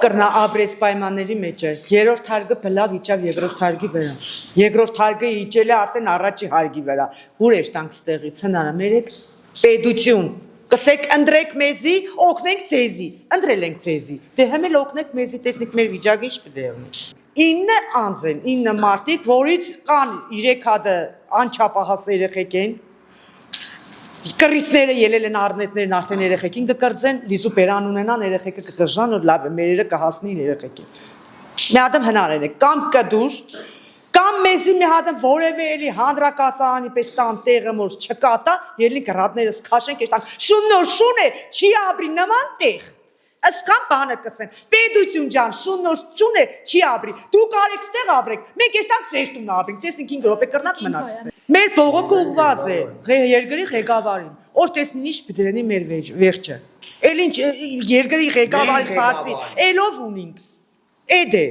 կրնա ապրես պայմանների մեջ է, երորդ հարգը բլավ իջավ երկրորդ հարգի վրա, երկրորդ հարգը իջել է արդեն առաջի հարգի վրա, ուր է շտանք ստեղից, հնարը մերեք պետություն, կսեք ընդրեք մեզի, օգնենք ձեզի, ընդրել ենք ձեզի, դե հեմել օգնեք մեզի, տեսնիք մեր վիճակը ինչ պիտի եղնի։ 9 անձ են, 9 մարդիկ, որից կան 3 հատը անչափահաս երեխեք են, կռիսները ելել են առնետներն արդեն երեխեքին կկրծեն, լիզու բերան ունենան երեխեքը կխժան ու լավ է, մերերը կհասնին երեխեքին։ Մի հատ հնարել է, կամ կդուր, կամ մեզի մի հատ որևէ էլի հանրակացարանի պես տան տեղը որ չկատա, ելին կրատներս քաշենք, եշտանք շուննոր շուն է, չի ապրի նման տեղ։ Ասկան բանը կսեն, պետություն ջան, շուննոր շուն է, չի ապրի, դու կարեք ստեղ ապրեք, մենք եշտանք ձեր տուն ապրենք, տեսնենք 5 րոպե կրնակ մնաք ստեղ։ Մեր բողոքը ուղված է երկրի ղեկավարին, որ տեսնին ինչ պիտի լինի մեր վերջը։ Էլ ինչ երկրի ղեկավարից բացի, ելով ունինք, էդ է։